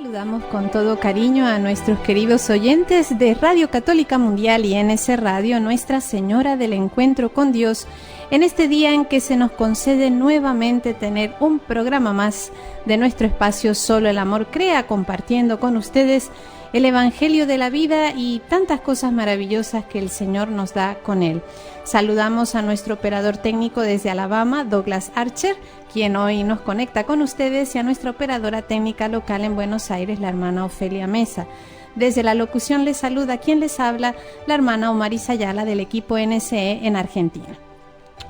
Saludamos con todo cariño a nuestros queridos oyentes de Radio Católica Mundial y NS Radio, Nuestra Señora del Encuentro con Dios, en este día en que se nos concede nuevamente tener un programa más de nuestro espacio Solo el Amor Crea, compartiendo con ustedes el Evangelio de la vida y tantas cosas maravillosas que el Señor nos da con él. Saludamos a nuestro operador técnico desde Alabama, Douglas Archer, quien hoy nos conecta con ustedes, y a nuestra operadora técnica local en Buenos Aires, la hermana Ofelia Mesa. Desde la locución les saluda quien les habla, la hermana Omarisa Ayala del equipo NSE en Argentina.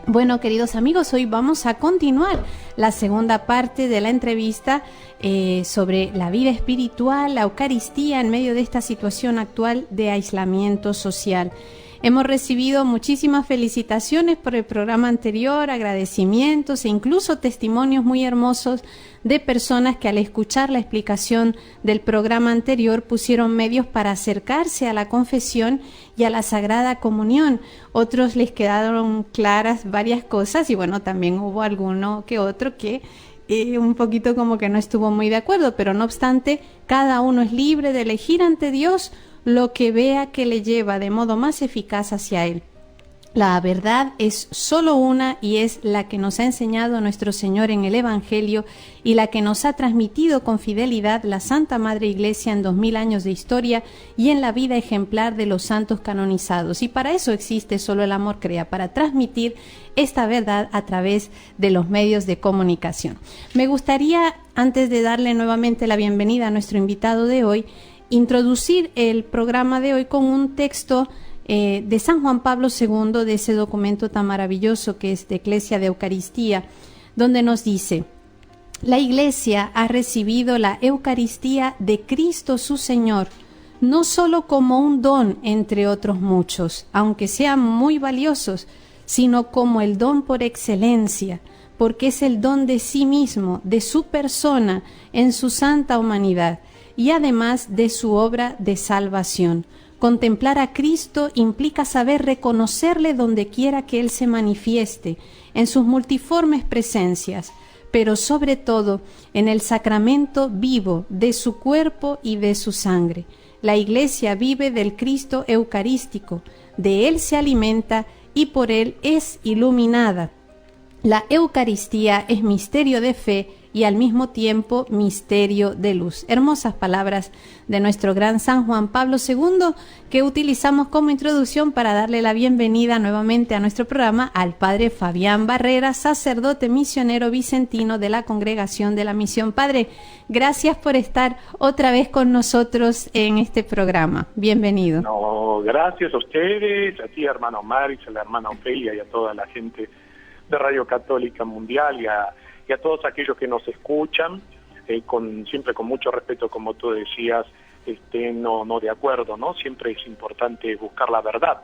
Bueno, queridos amigos, hoy vamos a continuar la segunda parte de la entrevista sobre la vida espiritual, la Eucaristía en medio de esta situación actual de aislamiento social. Hemos recibido muchísimas felicitaciones por el programa anterior, agradecimientos e incluso testimonios muy hermosos de personas que al escuchar la explicación del programa anterior pusieron medios para acercarse a la confesión y a la Sagrada Comunión. Otros les quedaron claras varias cosas y bueno, también hubo alguno que otro que un poquito como que no estuvo muy de acuerdo, pero no obstante, cada uno es libre de elegir ante Dios lo que vea que le lleva de modo más eficaz hacia Él. La verdad es solo una y es la que nos ha enseñado nuestro Señor en el Evangelio y la que nos ha transmitido con fidelidad la Santa Madre Iglesia en 2000 años de historia y en la vida ejemplar de los santos canonizados. Y para eso existe Solo el Amor Crea, para transmitir esta verdad a través de los medios de comunicación. Me gustaría, antes de darle nuevamente la bienvenida a nuestro invitado de hoy, introducir el programa de hoy con un texto de San Juan Pablo II, de ese documento tan maravilloso que es de Eclesia de Eucaristía, donde nos dice: la Iglesia ha recibido la Eucaristía de Cristo su Señor, no solo como un don entre otros muchos, aunque sean muy valiosos, sino como el don por excelencia, porque es el don de sí mismo, de su persona, en su santa humanidad, y además de su obra de salvación. Contemplar a Cristo implica saber reconocerle donde quiera que Él se manifieste, en sus multiformes presencias, pero sobre todo en el sacramento vivo de su cuerpo y de su sangre. La Iglesia vive del Cristo eucarístico, de Él se alimenta y por Él es iluminada. La Eucaristía es misterio de fe y al mismo tiempo misterio de luz. Hermosas palabras de nuestro gran San Juan Pablo II que utilizamos como introducción para darle la bienvenida nuevamente a nuestro programa al Padre Fabián Barrera, sacerdote misionero vicentino de la Congregación de la Misión. Padre, gracias por estar otra vez con nosotros en este programa. Bienvenido. No, gracias a ustedes, a ti, hermano Maris, a la hermana Ofelia y a toda la gente de Radio Católica Mundial y a todos aquellos que nos escuchan, siempre con mucho respeto, como tú decías, no de acuerdo, ¿no? Siempre es importante buscar la verdad,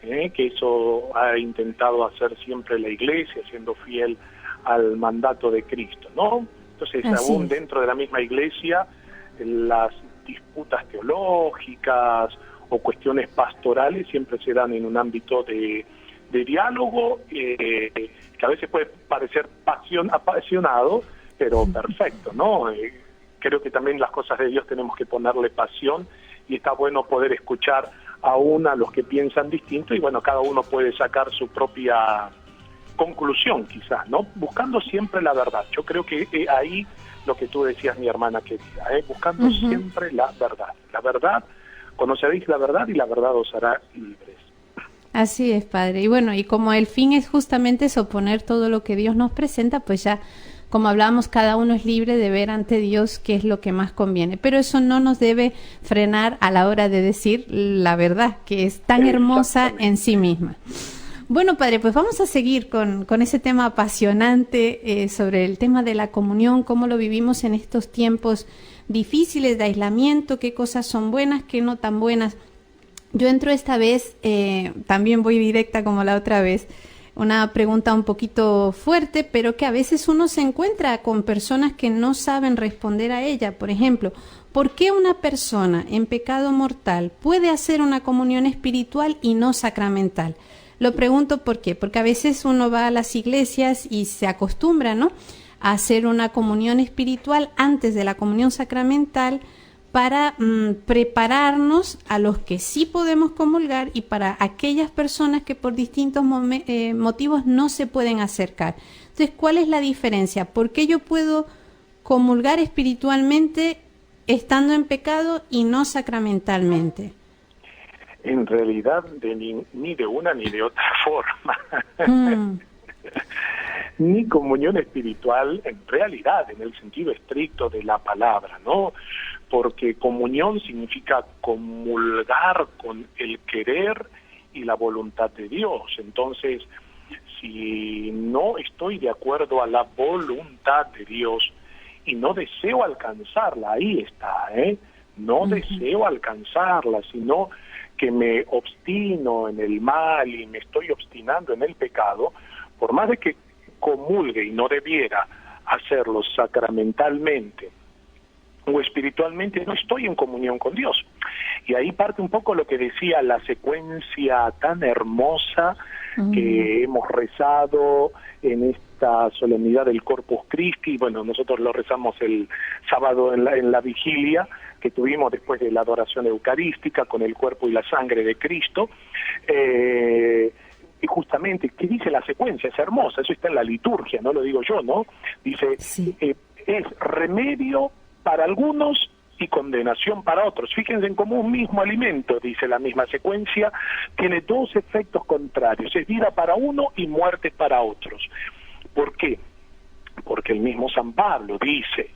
que eso ha intentado hacer siempre la Iglesia, siendo fiel al mandato de Cristo, ¿no? Entonces, Así aún es. dentro de la misma Iglesia, las disputas teológicas o cuestiones pastorales siempre se dan en un ámbito de diálogo que a veces puede parecer apasionado, pero perfecto, ¿no? Creo que también las cosas de Dios tenemos que ponerle pasión y está bueno poder escuchar aún a los que piensan distinto y bueno, cada uno puede sacar su propia conclusión quizás, ¿no? Buscando siempre la verdad. Yo creo que ahí lo que tú decías, mi hermana querida, buscando siempre la verdad. La verdad, conoceréis la verdad y la verdad os hará libres. Así es, Padre. Y bueno, y como el fin es justamente soponer todo lo que Dios nos presenta, pues ya, como hablábamos, cada uno es libre de ver ante Dios qué es lo que más conviene. Pero eso no nos debe frenar a la hora de decir la verdad, que es tan hermosa en sí misma. Bueno, Padre, pues vamos a seguir con ese tema apasionante sobre el tema de la comunión, cómo lo vivimos en estos tiempos difíciles de aislamiento, qué cosas son buenas, qué no tan buenas. Yo entro esta vez, también voy directa como la otra vez, una pregunta un poquito fuerte, pero que a veces uno se encuentra con personas que no saben responder a ella. Por ejemplo, ¿por qué una persona en pecado mortal puede hacer una comunión espiritual y no sacramental? Lo pregunto ¿por qué? Porque a veces uno va a las iglesias y se acostumbra, ¿no?, a hacer una comunión espiritual antes de la comunión sacramental para prepararnos a los que sí podemos comulgar y para aquellas personas que por distintos motivos no se pueden acercar. Entonces, ¿cuál es la diferencia? ¿Por qué yo puedo comulgar espiritualmente estando en pecado y no sacramentalmente? En realidad, ni de una ni de otra forma. Ni comunión espiritual, en realidad, en el sentido estricto de la palabra, ¿no? Porque comunión significa comulgar con el querer y la voluntad de Dios. Entonces, si no estoy de acuerdo a la voluntad de Dios y no deseo alcanzarla, ahí está, no deseo alcanzarla, sino que me obstino en el mal y me estoy obstinando en el pecado, por más de que comulgue y no debiera hacerlo sacramentalmente o espiritualmente, no estoy en comunión con Dios. Y ahí parte un poco lo que decía la secuencia tan hermosa que hemos rezado en esta solemnidad del Corpus Christi. Bueno, nosotros lo rezamos el sábado en la vigilia que tuvimos después de la adoración eucarística con el cuerpo y la sangre de Cristo. Y justamente, ¿qué dice la secuencia? Es hermosa, eso está en la liturgia, no lo digo yo, ¿no? Dice, sí. Es remedio para algunos y condenación para otros. Fíjense en cómo un mismo alimento, dice la misma secuencia, tiene dos efectos contrarios, es vida para uno y muerte para otros. ¿Por qué? Porque el mismo San Pablo dice,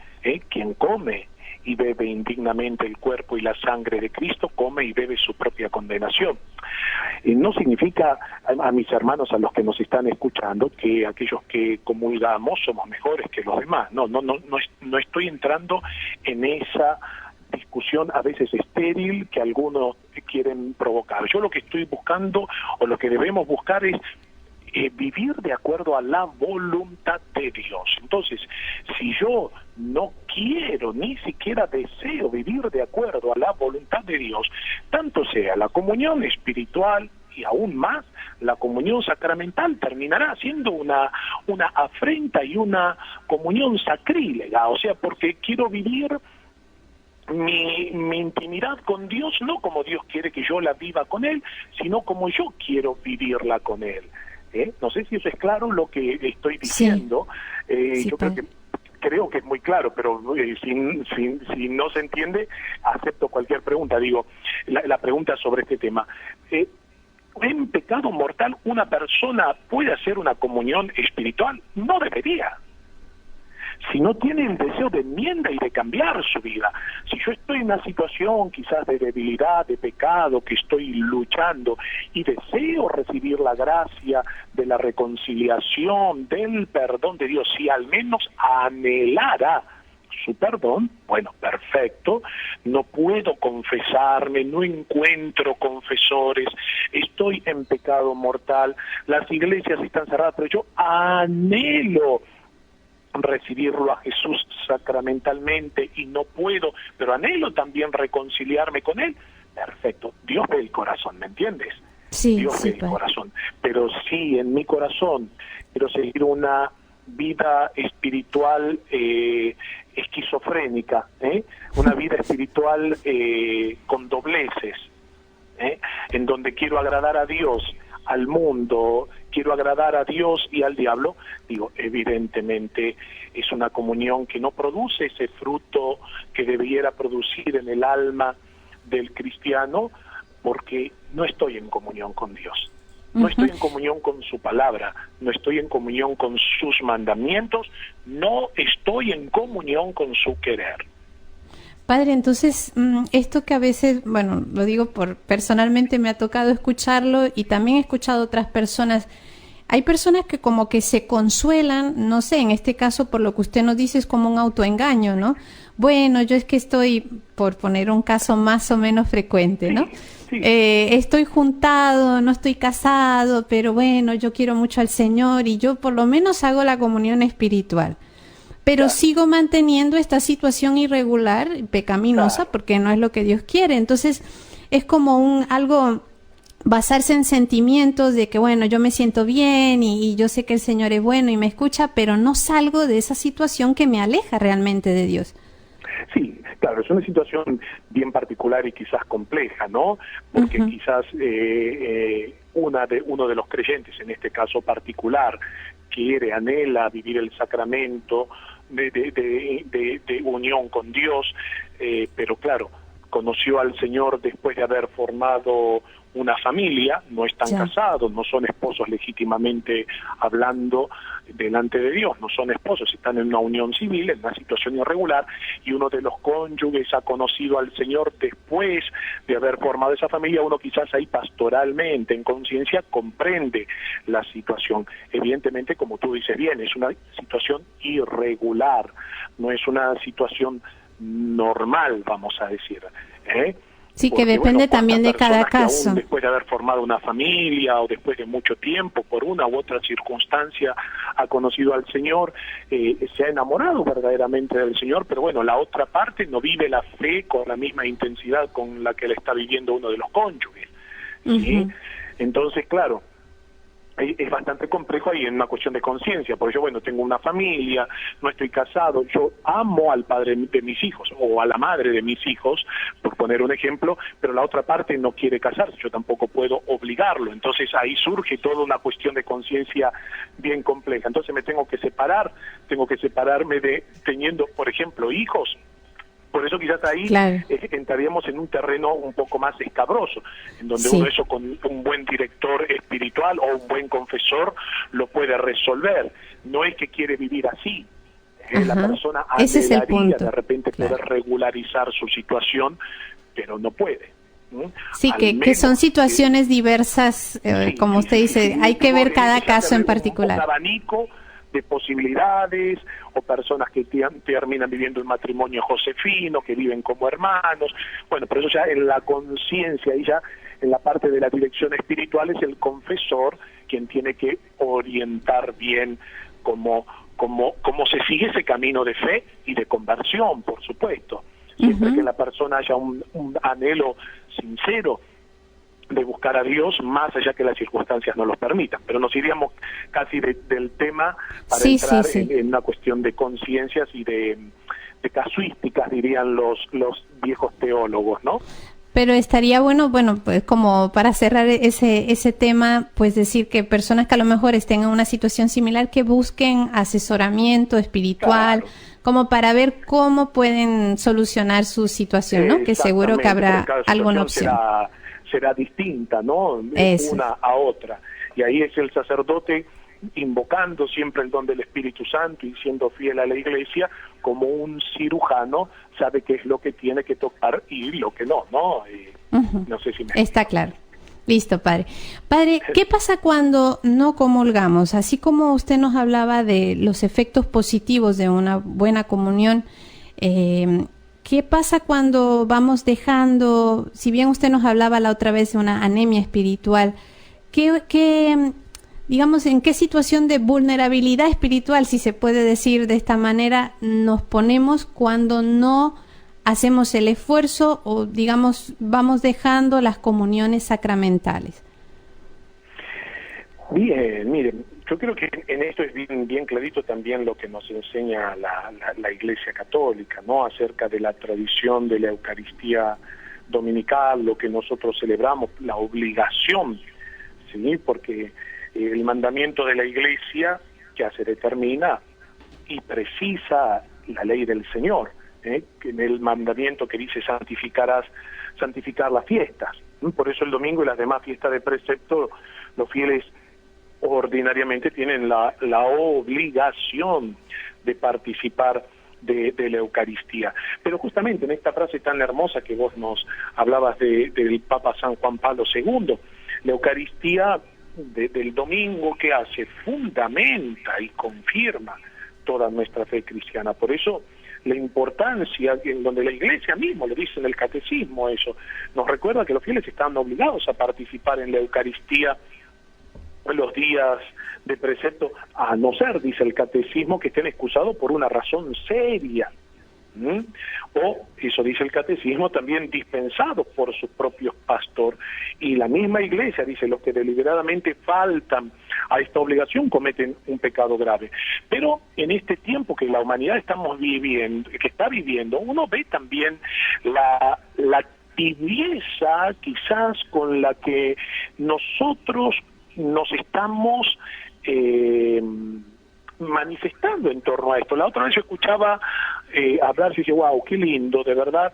quien come y bebe indignamente el cuerpo y la sangre de Cristo, come y bebe su propia condenación. No significa, a mis hermanos, a los que nos están escuchando, que aquellos que comulgamos somos mejores que los demás. No estoy entrando en esa discusión a veces estéril que algunos quieren provocar. Yo lo que estoy buscando, o lo que debemos buscar, es vivir de acuerdo a la voluntad de Dios. Entonces, si yo no quiero, ni siquiera deseo vivir de acuerdo a la voluntad de Dios, tanto sea la comunión espiritual y aún más la comunión sacramental, terminará siendo una afrenta y una comunión sacrílega, o sea, porque quiero vivir mi intimidad con Dios no como Dios quiere que yo la viva con Él, sino como yo quiero vivirla con Él. No sé si eso es claro lo que estoy diciendo. Sí. Yo creo que es muy claro, pero si no se entiende, acepto cualquier pregunta. Digo, la pregunta sobre este tema. ¿En pecado mortal una persona puede hacer una comunión espiritual? No debería. Si no tiene el deseo de enmienda y de cambiar su vida. Si yo estoy en una situación quizás de debilidad, de pecado, que estoy luchando y deseo recibir la gracia de la reconciliación, del perdón de Dios, si al menos anhelara su perdón, bueno, perfecto, no puedo confesarme, no encuentro confesores, estoy en pecado mortal, las iglesias están cerradas, pero yo anhelo recibirlo a Jesús sacramentalmente y no puedo, pero anhelo también reconciliarme con Él. Perfecto, Dios ve el corazón, ¿me entiendes? Sí, Dios ve el corazón, pero sí, en mi corazón quiero seguir una vida espiritual esquizofrénica, una vida espiritual con dobleces, en donde quiero agradar a Dios, al mundo, quiero agradar a Dios y al diablo. Digo, evidentemente es una comunión que no produce ese fruto que debiera producir en el alma del cristiano, porque no estoy en comunión con Dios. No estoy en comunión con su palabra, no estoy en comunión con sus mandamientos, no estoy en comunión con su querer. Padre, entonces, esto que a veces, bueno, lo digo personalmente me ha tocado escucharlo y también he escuchado otras personas. Hay personas que como que se consuelan, no sé, en este caso por lo que usted nos dice es como un autoengaño, ¿no? Bueno, yo es que estoy, por poner un caso más o menos frecuente, ¿no? Sí. Estoy juntado, no estoy casado, pero bueno, yo quiero mucho al Señor y yo por lo menos hago la comunión espiritual. Pero sigo manteniendo esta situación irregular, pecaminosa, porque no es lo que Dios quiere. Entonces, es como algo basarse en sentimientos de que, bueno, yo me siento bien y yo sé que el Señor es bueno y me escucha, pero no salgo de esa situación que me aleja realmente de Dios. Sí, claro, es una situación bien particular y quizás compleja, ¿no? Porque quizás uno de los creyentes, en este caso particular, quiere, anhela vivir el sacramento de unión con Dios, pero claro, conoció al Señor después de haber formado una familia, no están casados, no son esposos legítimamente hablando delante de Dios, no son esposos, están en una unión civil, en una situación irregular, y uno de los cónyuges ha conocido al Señor después de haber formado esa familia. Uno quizás ahí pastoralmente, en conciencia, comprende la situación. Evidentemente, como tú dices bien, es una situación irregular, no es una situación normal, vamos a decir, ¿eh? Sí, porque, que depende también de cada caso. Aún después de haber formado una familia o después de mucho tiempo, por una u otra circunstancia, ha conocido al Señor, se ha enamorado verdaderamente del Señor, pero bueno, la otra parte no vive la fe con la misma intensidad con la que la está viviendo uno de los cónyuges, ¿sí? Entonces, claro, es bastante complejo ahí en una cuestión de conciencia, porque yo, bueno, tengo una familia, no estoy casado, yo amo al padre de mis hijos o a la madre de mis hijos, por poner un ejemplo, pero la otra parte no quiere casarse, yo tampoco puedo obligarlo, entonces ahí surge toda una cuestión de conciencia bien compleja. Entonces me tengo que separarme de teniendo, por ejemplo, hijos. Por eso quizás ahí entraríamos en un terreno un poco más escabroso, en donde uno eso con un buen director espiritual o un buen confesor lo puede resolver. No es que quiere vivir así. La persona anhelaría de repente poder regularizar su situación, pero no puede. Sí, que son situaciones diversas, como usted dice, hay que ver cada caso en particular. Un abanico de posibilidades, o personas que terminan viviendo un matrimonio josefino, que viven como hermanos. Bueno, pero eso ya en la conciencia, y ya en la parte de la dirección espiritual es el confesor quien tiene que orientar bien cómo se sigue ese camino de fe y de conversión, por supuesto. Siempre que la persona haya un anhelo sincero de buscar a Dios, más allá que las circunstancias no lo permitan. Pero nos iríamos casi del tema para entrar en una cuestión de conciencias y de casuísticas, dirían los viejos teólogos, ¿no? Pero estaría bueno, pues como para cerrar ese tema, pues decir que personas que a lo mejor estén en una situación similar, que busquen asesoramiento espiritual, como para ver cómo pueden solucionar su situación, ¿no? Que seguro que habrá alguna opción. Será distinta, ¿no? Una a otra. Y ahí es el sacerdote invocando siempre el don del Espíritu Santo y siendo fiel a la Iglesia, como un cirujano sabe qué es lo que tiene que tocar y lo que no, ¿no? No sé si me... Está claro. Listo, padre. Padre, ¿qué pasa cuando no comulgamos? Así como usted nos hablaba de los efectos positivos de una buena comunión, ¿qué pasa cuando vamos dejando, si bien usted nos hablaba la otra vez de una anemia espiritual, digamos, en qué situación de vulnerabilidad espiritual, si se puede decir de esta manera, nos ponemos cuando no hacemos el esfuerzo o, digamos, vamos dejando las comuniones sacramentales? Bien, miren, yo creo que en esto es bien clarito también lo que nos enseña la Iglesia Católica, ¿no? Acerca de la tradición de la Eucaristía dominical, lo que nosotros celebramos, la obligación, ¿sí? Porque el mandamiento de la Iglesia ya se determina y precisa la ley del Señor, que en el mandamiento que dice santificar las fiestas. Por eso el domingo y las demás fiestas de precepto, los fieles ordinariamente tienen la obligación de participar de la Eucaristía. Pero justamente en esta frase tan hermosa que vos nos hablabas del Papa San Juan Pablo II, la Eucaristía del domingo, ¿qué hace? Fundamenta y confirma toda nuestra fe cristiana. Por eso la importancia, en donde la Iglesia mismo lo dice en el Catecismo, eso nos recuerda que los fieles están obligados a participar en la Eucaristía los días de precepto, a no ser, dice el Catecismo, que estén excusados por una razón seria, ¿Mm? O, eso dice el catecismo, también dispensados por su propio pastor. Y la misma Iglesia dice, los que deliberadamente faltan a esta obligación cometen un pecado grave. Pero en este tiempo que la humanidad está viviendo, uno ve también la tibieza quizás con la que nosotros nos estamos manifestando en torno a esto. La otra vez yo escuchaba hablar y dije, wow, qué lindo, de verdad,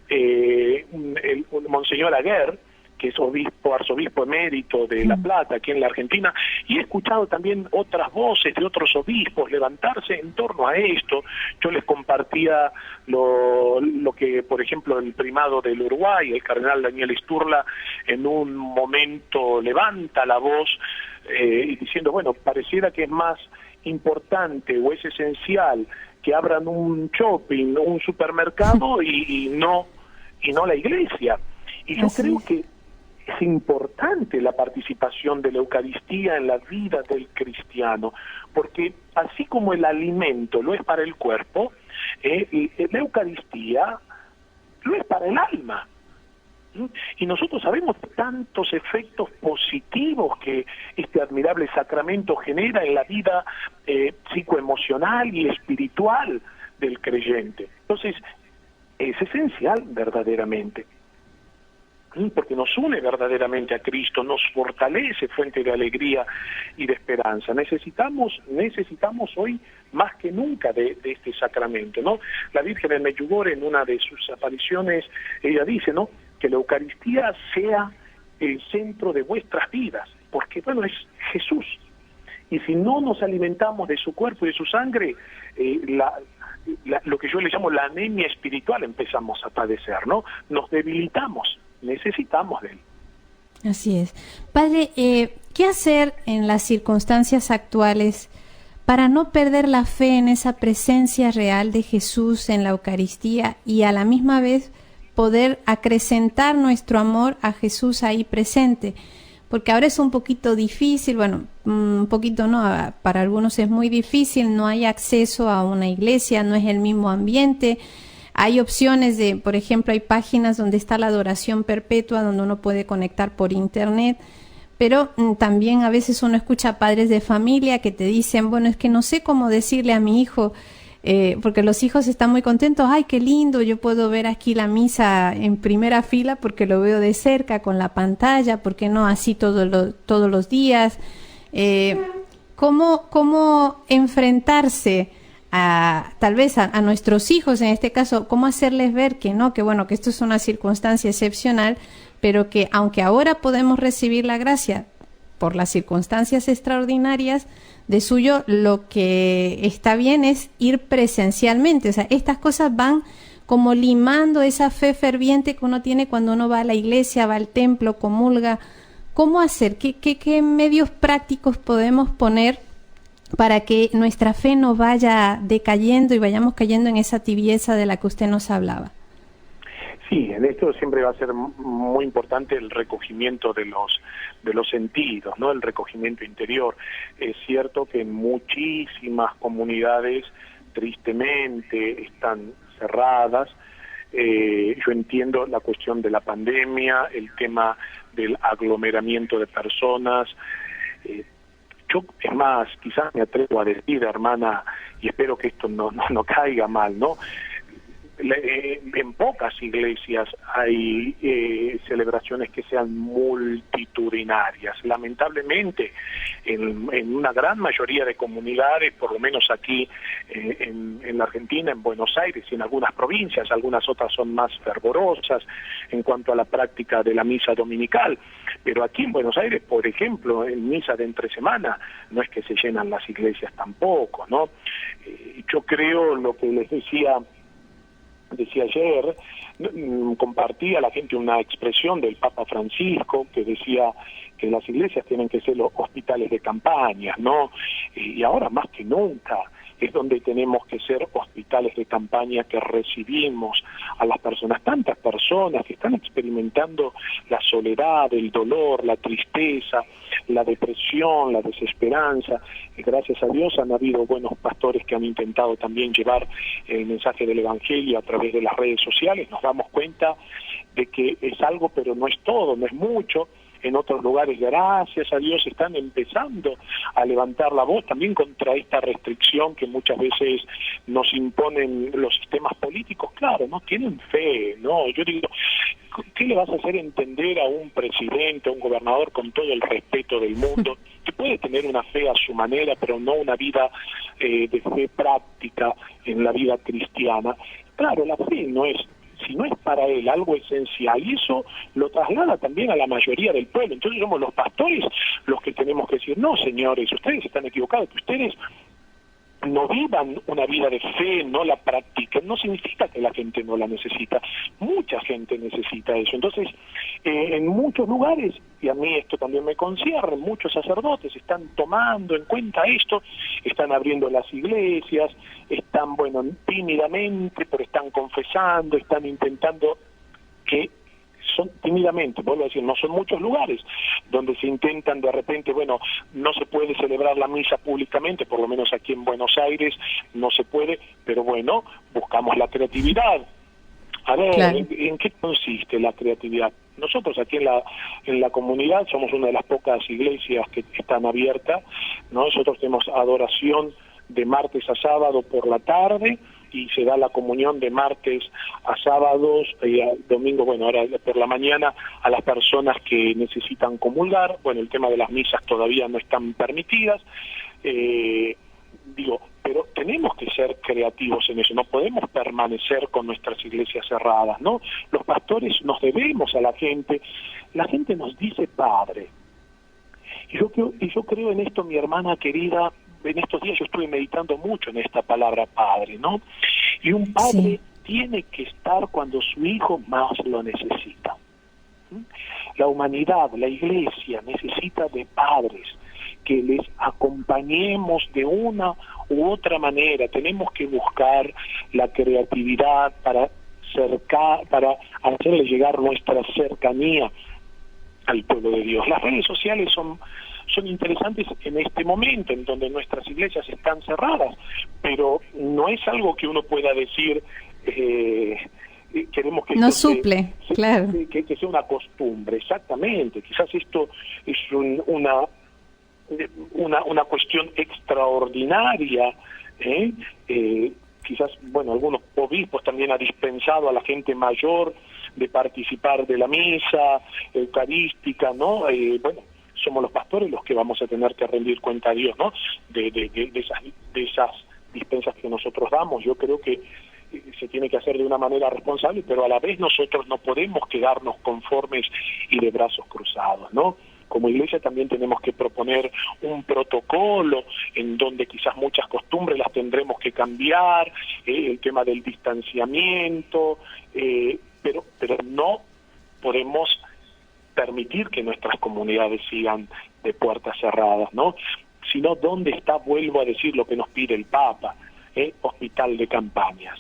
el Monseñor Aguer, que es arzobispo emérito de La Plata, aquí en la Argentina, y he escuchado también otras voces de otros obispos levantarse en torno a esto. Yo les compartía lo que, por ejemplo, el primado del Uruguay, el cardenal Daniel Sturla, en un momento levanta la voz y diciendo, bueno, pareciera que es más importante o es esencial que abran un shopping, un supermercado y no la iglesia. Y yo creo que es importante la participación de la Eucaristía en la vida del cristiano, porque así como el alimento lo es para el cuerpo, la Eucaristía lo es para el alma. Y nosotros sabemos tantos efectos positivos que este admirable sacramento genera en la vida psicoemocional y espiritual del creyente. Entonces, es esencial verdaderamente, porque nos une verdaderamente a Cristo, nos fortalece, fuente de alegría y de esperanza. Necesitamos hoy más que nunca de este sacramento, ¿no? La Virgen en Medjugorje, en una de sus apariciones, ella dice, ¿no?, que la Eucaristía sea el centro de vuestras vidas, porque, bueno, es Jesús. Y si no nos alimentamos de su cuerpo y de su sangre, lo que yo le llamo la anemia espiritual empezamos a padecer, ¿no? Nos debilitamos, necesitamos de él. Así es. Padre, ¿qué hacer en las circunstancias actuales para no perder la fe en esa presencia real de Jesús en la Eucaristía y a la misma vez poder acrecentar nuestro amor a Jesús ahí presente? Porque ahora es un poquito difícil, bueno, un poquito no, para algunos es muy difícil, no hay acceso a una iglesia, no es el mismo ambiente. Hay opciones de, por ejemplo, hay páginas donde está la adoración perpetua, donde uno puede conectar por internet, pero también a veces uno escucha padres de familia que te dicen, bueno, es que no sé cómo decirle a mi hijo, porque los hijos están muy contentos, ay, qué lindo, yo puedo ver aquí la misa en primera fila porque lo veo de cerca con la pantalla, ¿por qué no así todos los días? ¿Cómo enfrentarse tal vez a nuestros hijos, en este caso, cómo hacerles ver que no, que bueno, que esto es una circunstancia excepcional, pero que aunque ahora podemos recibir la gracia por las circunstancias extraordinarias, de suyo lo que está bien es ir presencialmente? O sea, estas cosas van como limando esa fe ferviente que uno tiene cuando uno va a la iglesia, va al templo, comulga. ¿Cómo hacer? ¿Qué medios prácticos podemos poner para que nuestra fe no vaya decayendo y vayamos cayendo en esa tibieza de la que usted nos hablaba? Sí, en esto siempre va a ser muy importante el recogimiento de los sentidos, ¿no? El recogimiento interior. Es cierto que en muchísimas comunidades tristemente están cerradas. Yo entiendo la cuestión de la pandemia, el tema del aglomeramiento de personas. Yo, es más, quizás me atrevo a decir, hermana, y espero que esto no caiga mal, ¿no? En pocas iglesias hay celebraciones que sean multitudinarias. Lamentablemente, en una gran mayoría de comunidades, por lo menos aquí en la Argentina, en Buenos Aires y en algunas provincias, algunas otras son más fervorosas en cuanto a la práctica de la misa dominical, pero aquí en Buenos Aires, por ejemplo, en misa de entre semana, no es que se llenan las iglesias tampoco, ¿no? Yo creo, lo que les decía ayer, compartía a la gente una expresión del Papa Francisco que decía que las iglesias tienen que ser los hospitales de campaña, ¿no? Y ahora más que nunca es donde tenemos que ser hospitales de campaña que recibimos a las personas, tantas personas que están experimentando la soledad, el dolor, la tristeza, la depresión, la desesperanza. Y gracias a Dios han habido buenos pastores que han intentado también llevar el mensaje del Evangelio a través de las redes sociales. Nos damos cuenta de que es algo, pero no es todo, no es mucho. En otros lugares, gracias a Dios, están empezando a levantar la voz también contra esta restricción que muchas veces nos imponen los sistemas políticos. Claro, no tienen fe, ¿no? Yo digo, ¿qué le vas a hacer entender a un presidente, a un gobernador, con todo el respeto del mundo, que puede tener una fe a su manera, pero no una vida de fe práctica en la vida cristiana? Claro, la fe no es, si no es para él algo esencial, y eso lo traslada también a la mayoría del pueblo. Entonces somos los pastores los que tenemos que decir, no, señores, ustedes están equivocados, que ustedes no vivan una vida de fe, no la practiquen. No significa que la gente no la necesita, mucha gente necesita eso. Entonces, en muchos lugares, y a mí esto también me concierne, muchos sacerdotes están tomando en cuenta esto, están abriendo las iglesias, están, bueno, tímidamente, pero están confesando, están intentando que son tímidamente, vuelvo a decir, no son muchos lugares donde se intentan de repente, bueno, no se puede celebrar la misa públicamente, por lo menos aquí en Buenos Aires no se puede, pero bueno, buscamos la creatividad. A ver, claro. ¿En qué consiste la creatividad? Nosotros aquí en la comunidad somos una de las pocas iglesias que están abiertas, ¿no? Nosotros tenemos adoración de martes a sábado por la tarde, y se da la comunión de martes a sábados y a domingo, bueno, ahora por la mañana, a las personas que necesitan comulgar. Bueno, el tema de las misas todavía no están permitidas, pero tenemos que ser creativos en eso, no podemos permanecer con nuestras iglesias cerradas, ¿no? Los pastores nos debemos a la gente nos dice Padre. Y yo creo en esto, mi hermana querida. En estos días yo estuve meditando mucho en esta palabra padre, ¿no? Y un padre tiene que estar cuando su hijo más lo necesita. La humanidad, la iglesia necesita de padres que les acompañemos de una u otra manera. Tenemos que buscar la creatividad para hacerle llegar nuestra cercanía al pueblo de Dios. Las redes sociales son interesantes en este momento en donde nuestras iglesias están cerradas, pero no es algo que uno pueda decir queremos que no suple, claro, que sea una costumbre. Exactamente, quizás esto es una cuestión extraordinaria, quizás, bueno, algunos obispos también han dispensado a la gente mayor de participar de la misa eucarística, ¿no? Bueno, somos los pastores los que vamos a tener que rendir cuenta a Dios, ¿no? De esas dispensas que nosotros damos. Yo creo que se tiene que hacer de una manera responsable, pero a la vez nosotros no podemos quedarnos conformes y de brazos cruzados, ¿no? Como iglesia también tenemos que proponer un protocolo en donde quizás muchas costumbres las tendremos que cambiar, el tema del distanciamiento, pero no podemos permitir que nuestras comunidades sigan de puertas cerradas, ¿no? Sino, ¿dónde está, vuelvo a decir, lo que nos pide el Papa? Hospital de campañas.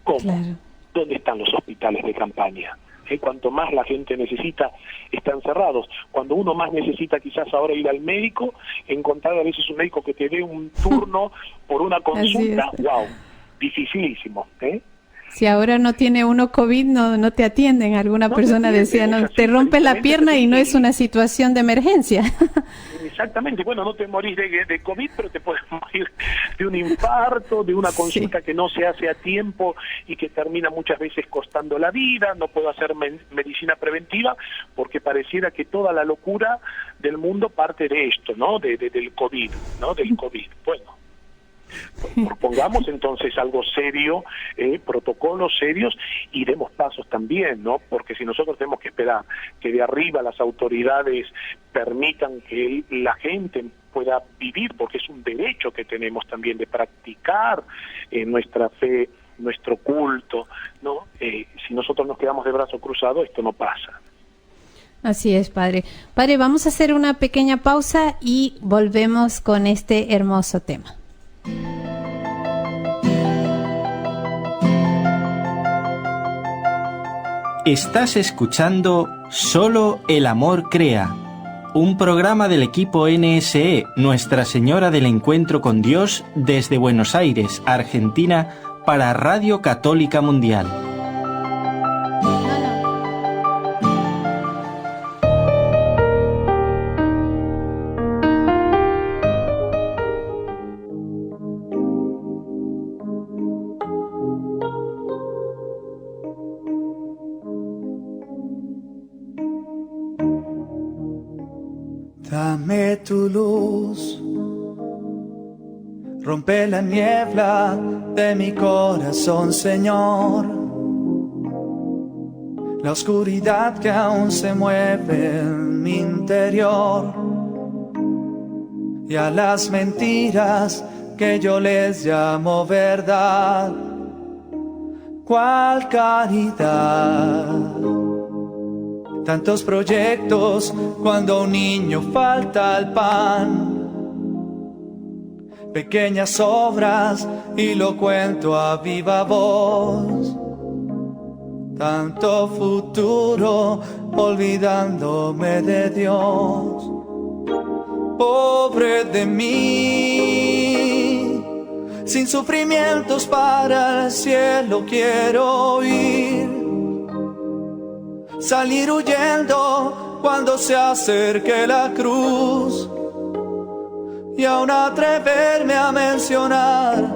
¿Cómo? Claro. ¿Dónde están los hospitales de campaña? Cuanto más la gente necesita, están cerrados. Cuando uno más necesita quizás ahora ir al médico, encontrar a veces un médico que te dé un turno por una consulta, wow, dificilísimo, Si ahora no tiene uno COVID, no te atienden. Alguna persona decía, no, te rompe la pierna y no es una situación de emergencia. Exactamente, bueno, no te morís de COVID, pero te puedes morir de un infarto, de una consulta que no se hace a tiempo y que termina muchas veces costando la vida. No puedo hacer medicina preventiva porque pareciera que toda la locura del mundo parte de esto, ¿no? Del COVID, ¿no? Del COVID. Bueno, pongamos entonces algo serio, protocolos serios, y demos pasos también, ¿no? Porque si nosotros tenemos que esperar que de arriba las autoridades permitan que la gente pueda vivir, porque es un derecho que tenemos también de practicar nuestra fe, nuestro culto, ¿no? Si nosotros nos quedamos de brazo cruzado, esto no pasa. Así es, Padre. Padre, vamos a hacer una pequeña pausa y volvemos con este hermoso tema. Estás escuchando Solo el Amor Crea, un programa del equipo NSE, Nuestra Señora del Encuentro con Dios, desde Buenos Aires, Argentina, para Radio Católica Mundial. Dame tu luz, rompe la niebla de mi corazón, Señor. La oscuridad que aún se mueve en mi interior, y a las mentiras que yo les llamo verdad, ¿cuál caridad? Tantos proyectos cuando a un niño falta el pan, pequeñas obras y lo cuento a viva voz. Tanto futuro olvidándome de Dios. Pobre de mí, sin sufrimientos para el cielo quiero ir. Salir huyendo cuando se acerque la cruz, y aún atreverme a mencionar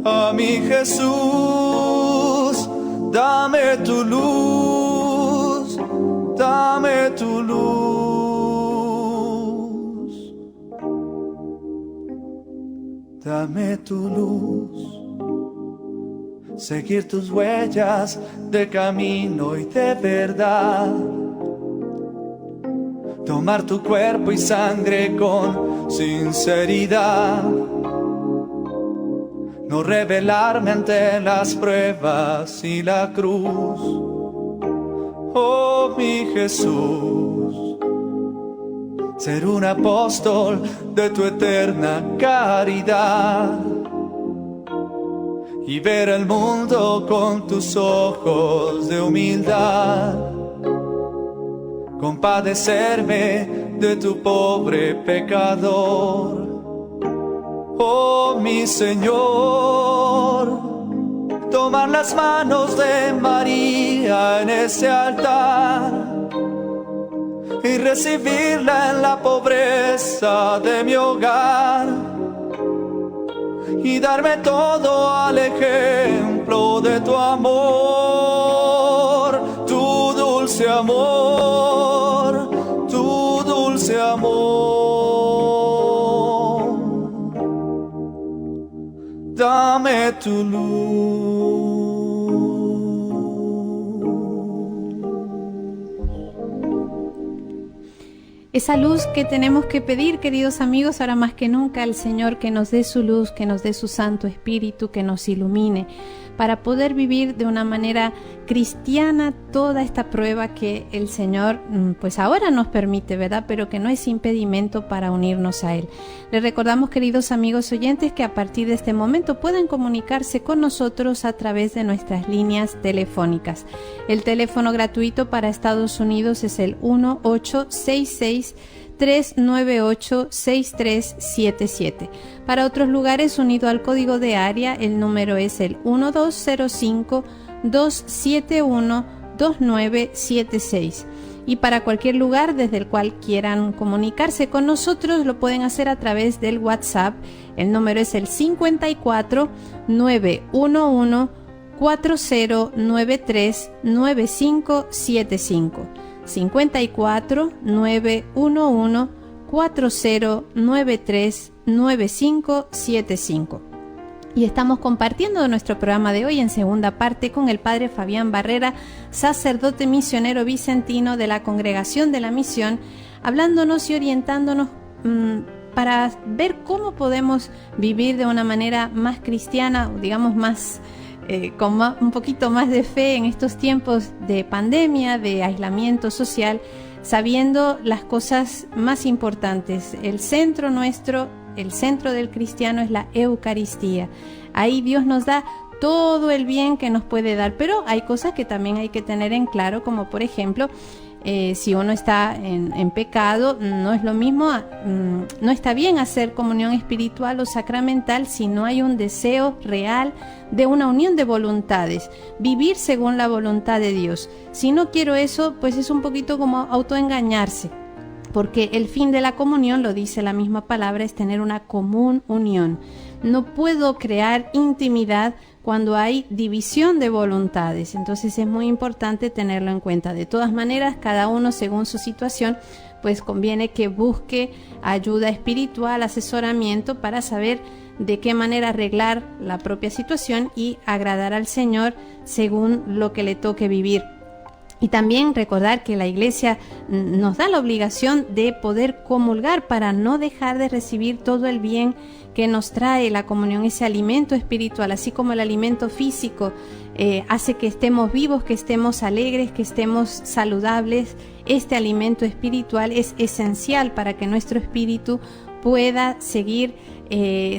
a mi Jesús. Dame tu luz, dame tu luz, dame tu luz. Seguir tus huellas de camino y de verdad, tomar tu cuerpo y sangre con sinceridad, no rebelarme ante las pruebas y la cruz. Oh mi Jesús, ser un apóstol de tu eterna caridad, y ver el mundo con tus ojos de humildad, compadecerme de tu pobre pecador. Oh mi Señor, tomar las manos de María en ese altar y recibirla en la pobreza de mi hogar, y darme todo al ejemplo de tu amor, tu dulce amor, tu dulce amor. Dame tu luz. Esa luz que tenemos que pedir, queridos amigos, ahora más que nunca al Señor, que nos dé su luz, que nos dé su Santo Espíritu, que nos ilumine, para poder vivir de una manera cristiana toda esta prueba que el Señor pues ahora nos permite, ¿verdad? Pero que no es impedimento para unirnos a Él. Les recordamos, queridos amigos oyentes, que a partir de este momento pueden comunicarse con nosotros a través de nuestras líneas telefónicas. El teléfono gratuito para Estados Unidos es el 1-866-398-6377. Para otros lugares, unido al código de área, el número es el 1205-271-2976. Y para cualquier lugar desde el cual quieran comunicarse con nosotros, lo pueden hacer a través del WhatsApp. El número es el 54-911-4093-9575. 54-911-4093-9575. Y estamos compartiendo nuestro programa de hoy en segunda parte con el Padre Fabián Barrera, sacerdote misionero vicentino de la Congregación de la Misión, hablándonos y orientándonos para ver cómo podemos vivir de una manera más cristiana, digamos más con un poquito más de fe en estos tiempos de pandemia, de aislamiento social, sabiendo las cosas más importantes. El centro nuestro, el centro del cristiano es la Eucaristía. Ahí Dios nos da todo el bien que nos puede dar, pero hay cosas que también hay que tener en claro, como por ejemplo, si uno está en pecado, no es lo mismo, no está bien hacer comunión espiritual o sacramental si no hay un deseo real de una unión de voluntades, vivir según la voluntad de Dios. Si no quiero eso, pues es un poquito como autoengañarse, porque el fin de la comunión, lo dice la misma palabra, es tener una común unión. No puedo crear intimidad cuando hay división de voluntades, entonces es muy importante tenerlo en cuenta. De todas maneras, cada uno según su situación, pues conviene que busque ayuda espiritual, asesoramiento para saber de qué manera arreglar la propia situación y agradar al Señor según lo que le toque vivir. Y también recordar que la Iglesia nos da la obligación de poder comulgar para no dejar de recibir todo el bien que nos trae la comunión, ese alimento espiritual, así como el alimento físico hace que estemos vivos, que estemos alegres, que estemos saludables. Este alimento espiritual es esencial para que nuestro espíritu pueda seguir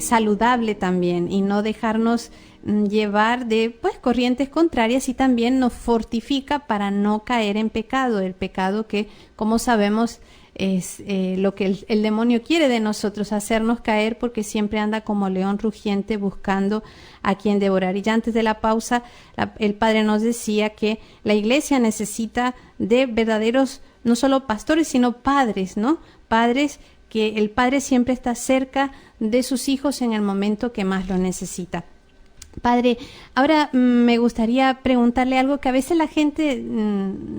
saludable también y no dejarnos llevar de corrientes contrarias, y también nos fortifica para no caer en pecado, el pecado que, como sabemos, es lo que el demonio quiere de nosotros, hacernos caer, porque siempre anda como león rugiente buscando a quien devorar. Y ya antes de la pausa, el Padre nos decía que la Iglesia necesita de verdaderos, no solo pastores, sino padres, ¿no? Padres, que el Padre siempre está cerca de sus hijos en el momento que más lo necesita. Padre, ahora me gustaría preguntarle algo que a veces la gente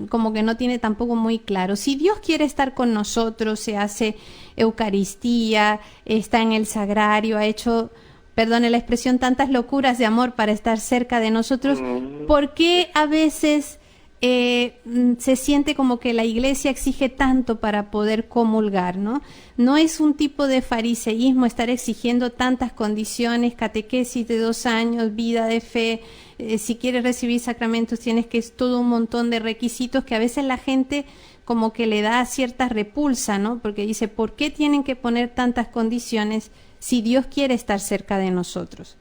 como que no tiene tampoco muy claro. Si Dios quiere estar con nosotros, se hace Eucaristía, está en el sagrario, ha hecho, perdone la expresión, tantas locuras de amor para estar cerca de nosotros, ¿por qué a veces se siente como que la Iglesia exige tanto para poder comulgar, ¿no? No es un tipo de fariseísmo estar exigiendo tantas condiciones, catequesis de 2 años, vida de fe, si quieres recibir sacramentos tienes que, es todo un montón de requisitos que a veces la gente como que le da cierta repulsa, ¿no? Porque dice, ¿por qué tienen que poner tantas condiciones si Dios quiere estar cerca de nosotros?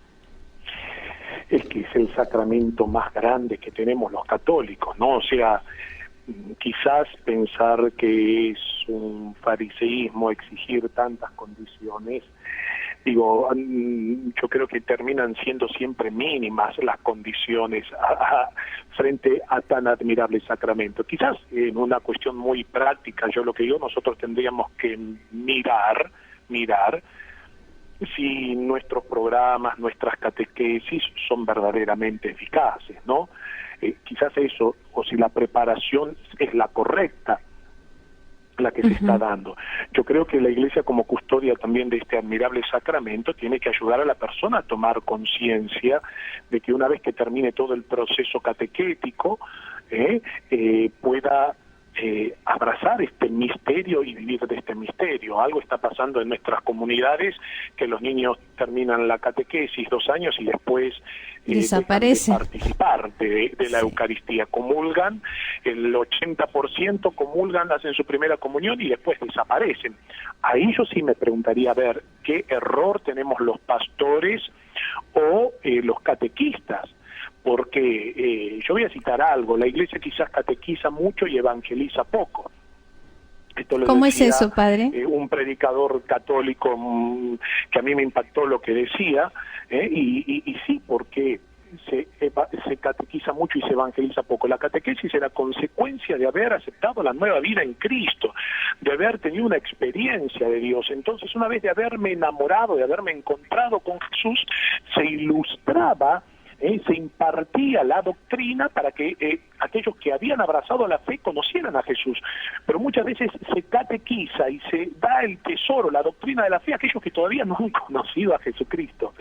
Es que es el sacramento más grande que tenemos los católicos, ¿no? O sea, quizás pensar que es un fariseísmo exigir tantas condiciones, digo, yo creo que terminan siendo siempre mínimas las condiciones frente a tan admirable sacramento. Quizás en una cuestión muy práctica, yo lo que digo, nosotros tendríamos que mirar si nuestros programas, nuestras catequesis son verdaderamente eficaces, ¿no? Quizás eso, o si la preparación es la correcta, la que se está dando. Yo creo que la Iglesia, como custodia también de este admirable sacramento, tiene que ayudar a la persona a tomar conciencia de que una vez que termine todo el proceso catequético, pueda abrazar este misterio y vivir de este misterio. Algo está pasando en nuestras comunidades, que los niños terminan la catequesis 2 años y después desaparecen de participar de la Eucaristía. Comulgan, el 80% comulgan, hacen su primera comunión y después desaparecen. Ahí yo sí me preguntaría, a ver, ¿qué error tenemos los pastores o los catequistas? Porque yo voy a citar algo, la Iglesia quizás catequiza mucho y evangeliza poco. Esto lo ¿Cómo decía, es eso, padre? Un predicador católico que a mí me impactó lo que decía, y sí, porque se catequiza mucho y se evangeliza poco. La catequesis es la consecuencia de haber aceptado la nueva vida en Cristo, de haber tenido una experiencia de Dios. Entonces, una vez de haberme enamorado, de haberme encontrado con Jesús, se ilustraba, se impartía la doctrina para que aquellos que habían abrazado la fe conocieran a Jesús. Pero muchas veces se catequiza y se da el tesoro, la doctrina de la fe, a aquellos que todavía no han conocido a Jesucristo.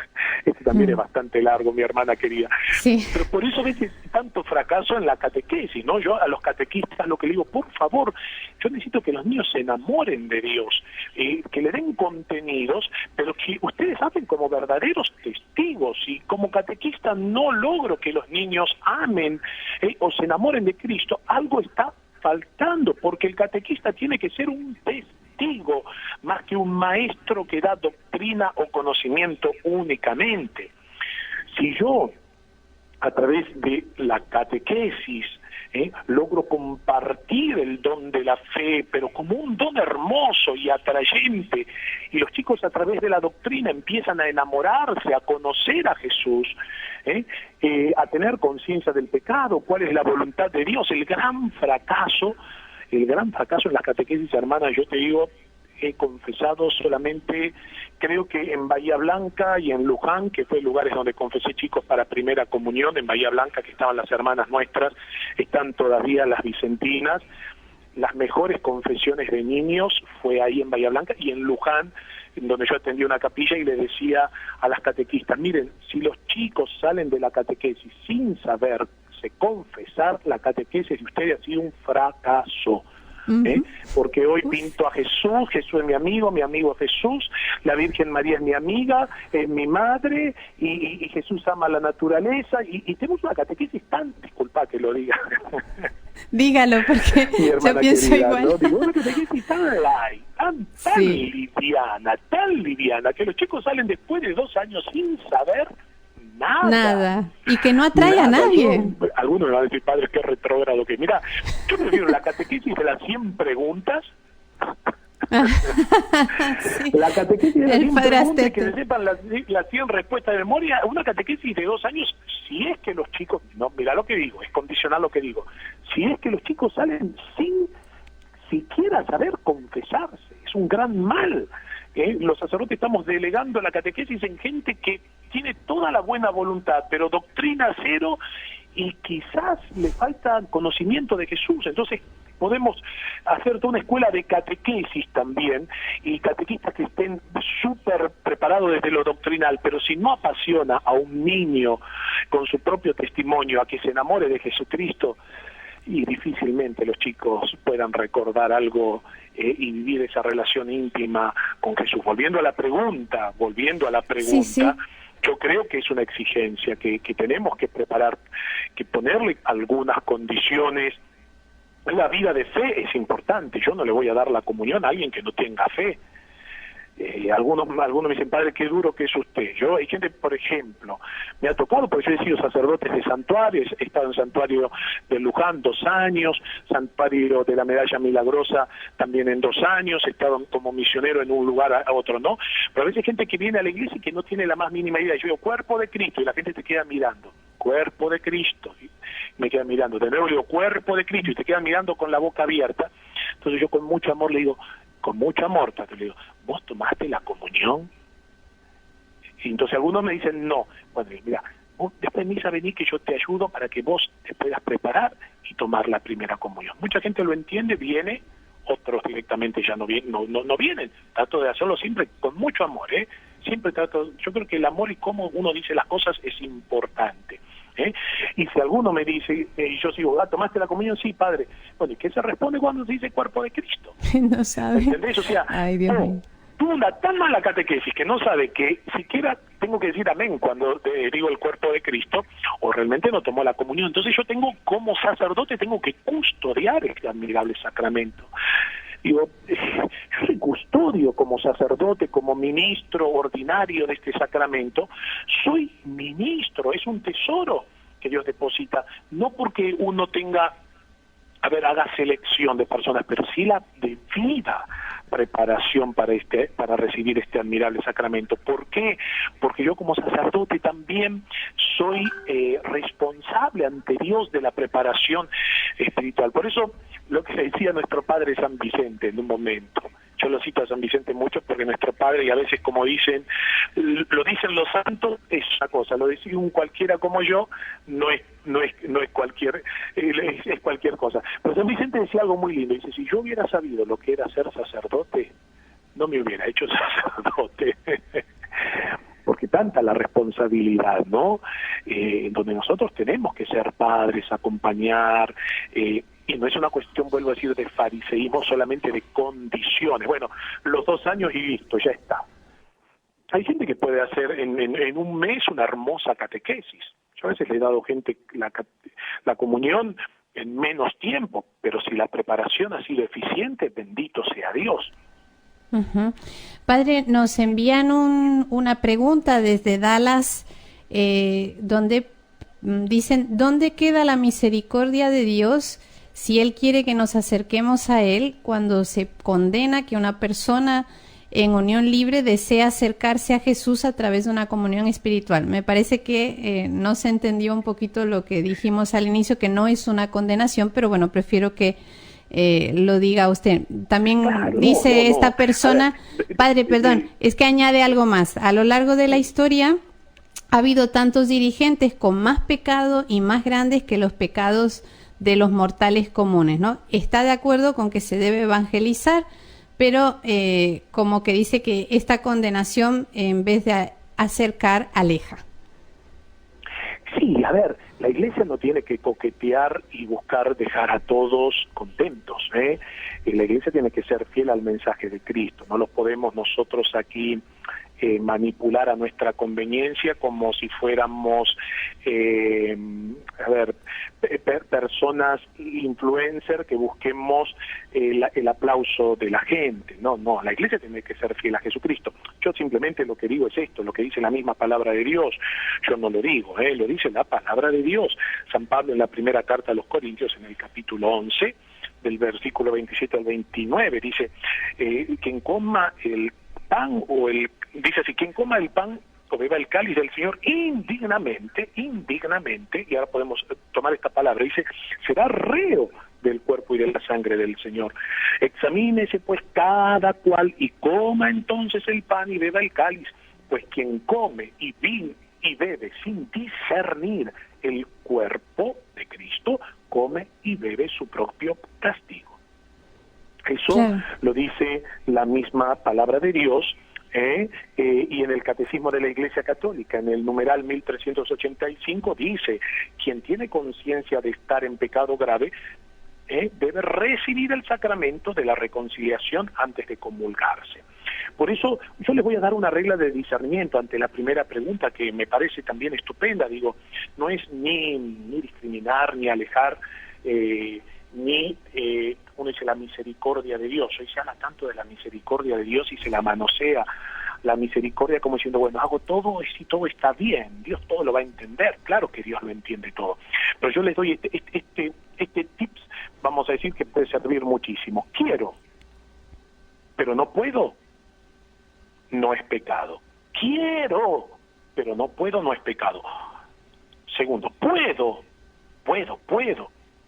Este también es bastante largo, mi hermana querida. Sí. Pero por eso a veces tanto fracaso en la catequesis, ¿no? Yo a los catequistas lo que le digo, por favor, yo necesito que los niños se enamoren de Dios, que le den contenidos, pero que ustedes hablen como verdaderos testigos. Y como catequista no logro que los niños amen o se enamoren de Cristo, algo está faltando, porque el catequista tiene que ser un testigo más que un maestro que da doctrina o conocimiento únicamente. Si yo a través de la catequesis, logro compartir el don de la fe, pero como un don hermoso y atrayente, y los chicos a través de la doctrina empiezan a enamorarse, a conocer a Jesús, a tener conciencia del pecado, cuál es la voluntad de Dios. El gran fracaso en las catequesis, hermanas, yo te digo, he confesado solamente, creo que en Bahía Blanca y en Luján, que fue lugares donde confesé chicos para primera comunión. En Bahía Blanca, que estaban las hermanas nuestras, están todavía las vicentinas. Las mejores confesiones de niños fue ahí en Bahía Blanca, y en Luján, en donde yo atendí una capilla y le decía a las catequistas: miren, si los chicos salen de la catequesis sin saberse confesar, la catequesis de ustedes ha sido un fracaso. Porque hoy pinto a Jesús, Jesús es mi amigo es Jesús, la Virgen María es mi amiga, es mi madre, y Jesús ama la naturaleza, y tenemos una catequesis tan, disculpa que lo diga. Dígalo, porque yo pienso querida, igual. ¿No? Digo, una catequesis tan light, sí, tan liviana, que los chicos salen después de 2 años sin saber nada. Y que no atrae a nadie. Algunos me van a decir: padre, qué retrógrado que. Mira, yo prefiero la catequesis de las 100 preguntas. Sí. La catequesis de las 100 preguntas, que se sepan las 100 respuestas de memoria. Una catequesis de 2 años, si es que los chicos, no, mira lo que digo, es condicional lo que digo, si es que los chicos salen sin siquiera saber confesarse, es un gran mal. Los sacerdotes estamos delegando la catequesis en gente que tiene toda la buena voluntad, pero doctrina cero, y quizás le falta conocimiento de Jesús. Entonces podemos hacer toda una escuela de catequesis también, y catequistas que estén súper preparados desde lo doctrinal, pero si no apasiona a un niño con su propio testimonio a que se enamore de Jesucristo, y difícilmente los chicos puedan recordar algo y vivir esa relación íntima con Jesús. Volviendo a la pregunta, sí. Yo creo que es una exigencia que tenemos que preparar, que ponerle algunas condiciones. La vida de fe es importante. Yo no le voy a dar la comunión a alguien que no tenga fe. Algunos me dicen: padre, qué duro que es usted. Hay gente, por ejemplo, me ha tocado, porque yo he sido sacerdote de santuarios, he estado en santuario de Luján 2 años, santuario de la Medalla Milagrosa también en 2 años, he estado como misionero en un lugar a otro, ¿no? Pero a veces hay gente que viene a la iglesia y que no tiene la más mínima idea. Yo digo: cuerpo de Cristo, y la gente te queda mirando, cuerpo de Cristo, y me queda mirando. De nuevo le digo: cuerpo de Cristo, y te queda mirando con la boca abierta. Entonces yo con mucho amor le digo, con mucho amor, te digo: ¿vos tomaste la comunión? Y entonces algunos me dicen: no. Bueno, mira, vos después de misa vení, que yo te ayudo para que vos te puedas preparar y tomar la primera comunión. Mucha gente lo entiende, viene, otros directamente ya no vienen. Trato de hacerlo siempre con mucho amor, siempre trato. Yo creo que el amor y cómo uno dice las cosas es importante. Y si alguno me dice, y yo sigo: ¿tomaste la comunión? Sí, padre. Bueno, ¿y qué se responde cuando se dice cuerpo de Cristo? No sabe. ¿Entendés? O sea, ay, Dios mío. Tuvo una tan mala catequesis que no sabe que siquiera tengo que decir amén cuando digo el cuerpo de Cristo, o realmente no tomó la comunión. Entonces yo tengo, como sacerdote, tengo que custodiar este admirable sacramento. Digo, yo soy custodio como sacerdote, como ministro ordinario de este sacramento. Soy ministro, es un tesoro que Dios deposita, no porque uno haga selección de personas, pero sí la debida preparación para recibir este admirable sacramento. ¿Por qué? Porque yo como sacerdote también soy responsable ante Dios de la preparación espiritual. Por eso lo que decía nuestro padre San Vicente en un momento, yo lo cito a San Vicente mucho porque nuestro padre, y a veces como lo dicen los santos, es una cosa, lo decía un cualquiera como yo, no es cualquier, es cualquier cosa. Pero San Vicente decía algo muy lindo, dice: si yo hubiera sabido lo que era ser sacerdote, no me hubiera hecho sacerdote. Porque tanta la responsabilidad, ¿no? Donde nosotros tenemos que ser padres, acompañar, y no es una cuestión, vuelvo a decir, de fariseísmo, solamente de condiciones. Bueno, los 2 años y listo, ya está. Hay gente que puede hacer en un mes una hermosa catequesis. Yo a veces le he dado gente la comunión en menos tiempo, pero si la preparación ha sido eficiente, bendito sea Dios. Uh-huh. Padre, nos envían una pregunta desde Dallas, donde dicen, ¿dónde queda la misericordia de Dios si Él quiere que nos acerquemos a Él cuando se condena que una persona en unión libre desea acercarse a Jesús a través de una comunión espiritual? Me parece que no se entendió un poquito lo que dijimos al inicio, que no es una condenación, pero bueno, prefiero que lo diga usted. También claro, dice esta persona, padre, perdón, es que añade algo más. A lo largo de la historia ha habido tantos dirigentes con más pecado y más grandes que los pecados de los mortales comunes, ¿no? Está de acuerdo con que se debe evangelizar, pero como que dice que esta condenación, en vez de acercar, aleja. Sí, a ver, la Iglesia no tiene que coquetear y buscar dejar a todos contentos, ¿eh? La Iglesia tiene que ser fiel al mensaje de Cristo. No lo podemos nosotros aquí manipular a nuestra conveniencia como si fuéramos personas influencer que busquemos el aplauso de la gente. No, la Iglesia tiene que ser fiel a Jesucristo. Yo simplemente lo que digo es esto, lo que dice la misma palabra de Dios. Yo no lo digo, lo dice la palabra de Dios. San Pablo en la primera carta a los Corintios, en el capítulo 11, del versículo 27 al 29, dice, quien coma el pan dice así, quien coma el pan o beba el cáliz del Señor indignamente, y ahora podemos tomar esta palabra, dice, será reo del cuerpo y de la sangre del Señor. Examínese pues cada cual y coma entonces el pan y beba el cáliz, pues quien come y bebe sin discernir el cuerpo de Cristo, come y bebe su propio castigo. Eso lo dice la misma palabra de Dios, y en el Catecismo de la Iglesia Católica, en el numeral 1385, dice, quien tiene conciencia de estar en pecado grave, debe recibir el sacramento de la reconciliación antes de comulgarse. Por eso yo les voy a dar una regla de discernimiento ante la primera pregunta, que me parece también estupenda. Digo, no es ni discriminar, ni alejar, uno dice la misericordia de Dios. Hoy se habla tanto de la misericordia de Dios y se la manosea la misericordia como diciendo, bueno, hago todo y si todo está bien, Dios todo lo va a entender. Claro que Dios lo entiende todo, pero yo les doy este tips, vamos a decir, que puede servir muchísimo. Quiero, pero no puedo, no es pecado. Quiero, pero no puedo, no es pecado. Segundo, puedo,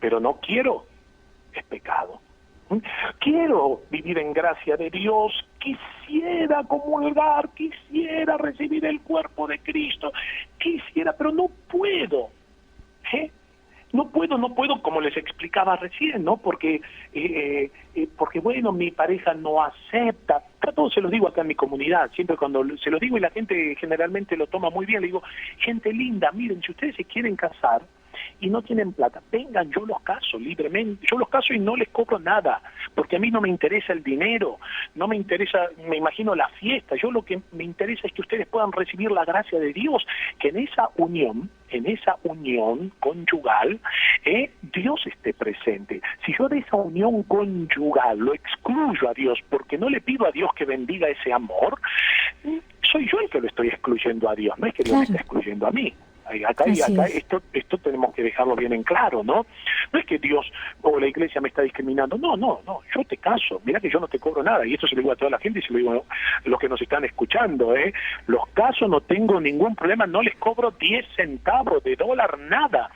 pero no quiero, es pecado. Quiero vivir en gracia de Dios, quisiera comulgar, quisiera recibir el cuerpo de Cristo, pero no puedo. No puedo, como les explicaba recién, ¿no? Porque bueno, mi pareja no acepta. A todos se los digo acá en mi comunidad, siempre cuando se los digo y la gente generalmente lo toma muy bien, le digo, gente linda, miren, si ustedes se quieren casar y no tienen plata, vengan, yo los caso libremente, yo los caso y no les cobro nada, porque a mí no me interesa el dinero, no me interesa, me imagino, la fiesta. Yo lo que me interesa es que ustedes puedan recibir la gracia de Dios, que en esa unión conyugal, Dios esté presente. Si yo de esa unión conyugal lo excluyo a Dios porque no le pido a Dios que bendiga ese amor, soy yo el que lo estoy excluyendo a Dios, no es que Dios me está excluyendo a mí. Acá esto tenemos que dejarlo bien en claro, ¿no? No es que Dios o la Iglesia me está discriminando, no, yo te caso, mira que yo no te cobro nada, y esto se lo digo a toda la gente y se lo digo a los que nos están escuchando, los caso, no tengo ningún problema, no les cobro 10 centavos de dólar, nada,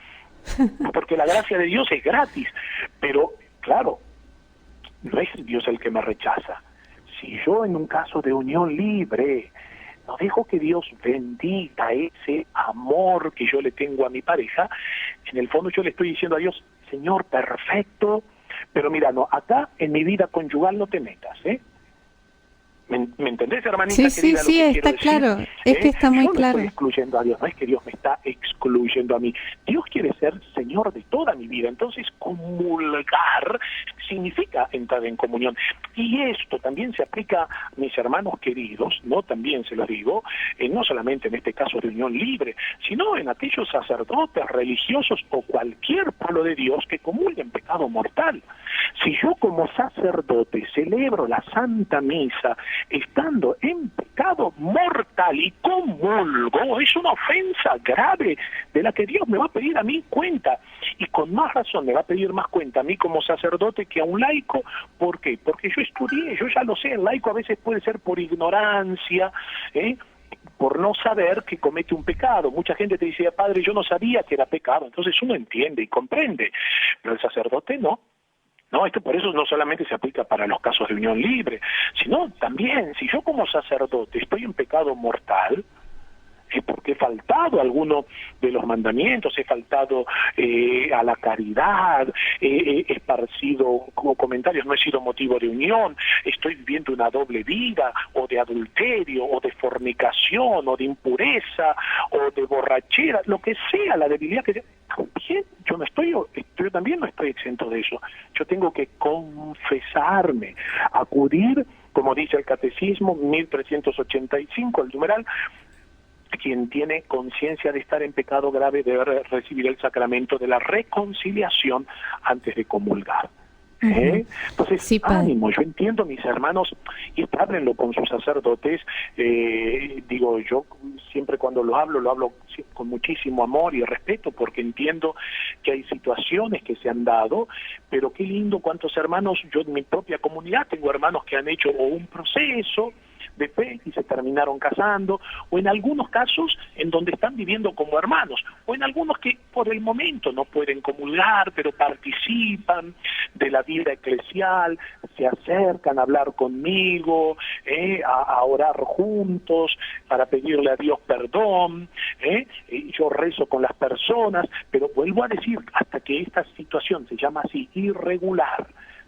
porque la gracia de Dios es gratis, pero claro, no es Dios el que me rechaza. Si yo en un caso de unión libre no dejo que Dios bendiga ese amor que yo le tengo a mi pareja, en el fondo yo le estoy diciendo a Dios, Señor, perfecto, pero mira, no, acá en mi vida conyugal no te metas, ¿Me entendés, hermanita querida? Sí, está claro, es que está muy claro. Yo no estoy excluyendo a Dios, no es que Dios me está excluyendo a mí. Dios quiere ser Señor de toda mi vida, entonces comulgar significa entrar en comunión. Y esto también se aplica, mis hermanos queridos, ¿no? También se lo digo, no solamente en este caso de unión libre, sino en aquellos sacerdotes religiosos o cualquier pueblo de Dios que comulguen pecado mortal. Si yo como sacerdote celebro la Santa Misa estando en pecado mortal y comulgo, es una ofensa grave de la que Dios me va a pedir a mí cuenta, y con más razón me va a pedir más cuenta a mí como sacerdote que a un laico. ¿Por qué? Porque yo estudié, yo ya lo sé, el laico a veces puede ser por ignorancia, por no saber que comete un pecado. Mucha gente te dice, padre, yo no sabía que era pecado. Entonces uno entiende y comprende, pero el sacerdote no. No, esto por eso no solamente se aplica para los casos de unión libre, sino también, si yo como sacerdote estoy en pecado mortal, es porque he faltado a alguno de los mandamientos, he faltado a la caridad, he esparcido como comentarios, no he sido motivo de unión, estoy viviendo una doble vida, o de adulterio, o de fornicación, o de impureza, o de borrachera, lo que sea, la debilidad que sea. También yo también no estoy exento de eso. Yo tengo que confesarme, acudir, como dice el Catecismo 1385, el numeral, quien tiene conciencia de estar en pecado grave debe recibir el sacramento de la reconciliación antes de comulgar. Entonces, sí, ánimo, yo entiendo, mis hermanos, y háblenlo con sus sacerdotes. Digo, yo siempre cuando lo hablo con muchísimo amor y respeto, porque entiendo que hay situaciones que se han dado, pero qué lindo cuántos hermanos, yo en mi propia comunidad tengo hermanos que han hecho o un proceso de fe y se terminaron casando, o en algunos casos en donde están viviendo como hermanos, o en algunos que por el momento no pueden comulgar, pero participan de la vida eclesial, se acercan a hablar conmigo, a orar juntos, para pedirle a Dios perdón, y yo rezo con las personas, pero vuelvo a decir, hasta que esta situación se llama así, irregular,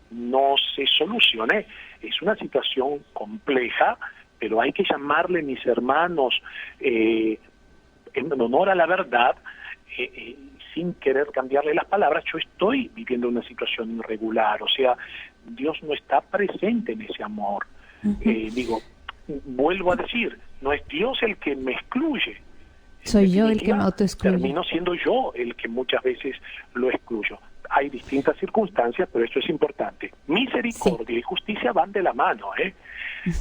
no se solucione, es una situación compleja, pero hay que llamarle, mis hermanos, en honor a la verdad, sin querer cambiarle las palabras. Yo estoy viviendo una situación irregular, o sea, Dios no está presente en ese amor. Vuelvo a decir, no es Dios el que me excluye. Soy yo el que me autoexcluye. Termino siendo yo el que muchas veces lo excluyo. Hay distintas circunstancias, pero esto es importante. Misericordia y justicia van de la mano,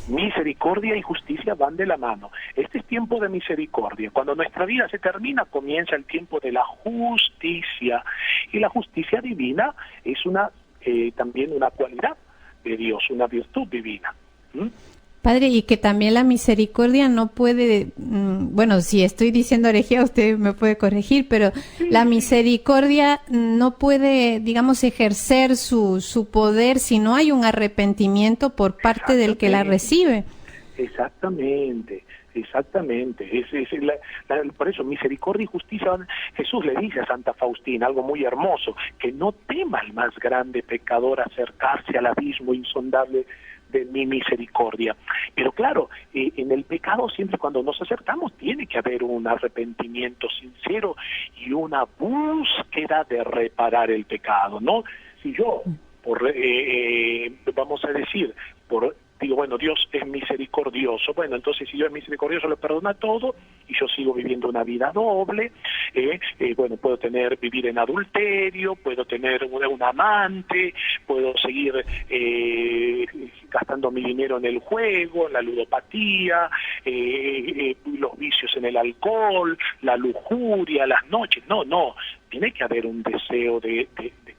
Misericordia y justicia van de la mano. Este es tiempo de misericordia. Cuando nuestra vida se termina, comienza el tiempo de la justicia. Y la justicia divina es también una cualidad de Dios, una virtud divina. Padre, y que también la misericordia no puede, bueno, si estoy diciendo herejía, usted me puede corregir, pero la misericordia no puede, digamos, ejercer su poder si no hay un arrepentimiento por parte del que la recibe. Exactamente. Por eso, misericordia y justicia. Jesús le dice a Santa Faustina algo muy hermoso, que no tema el más grande pecador acercarse al abismo insondable de mi misericordia. Pero claro, en el pecado siempre cuando nos acercamos tiene que haber un arrepentimiento sincero y una búsqueda de reparar el pecado, ¿no? Si yo, vamos a decir, digo, bueno, Dios es misericordioso. Bueno, entonces si Dios es misericordioso, le perdona todo y yo sigo viviendo una vida doble. Bueno, puedo vivir en adulterio, puedo tener un amante, puedo seguir gastando mi dinero en el juego, en la ludopatía, los vicios en el alcohol, la lujuria, las noches. No, tiene que haber un deseo de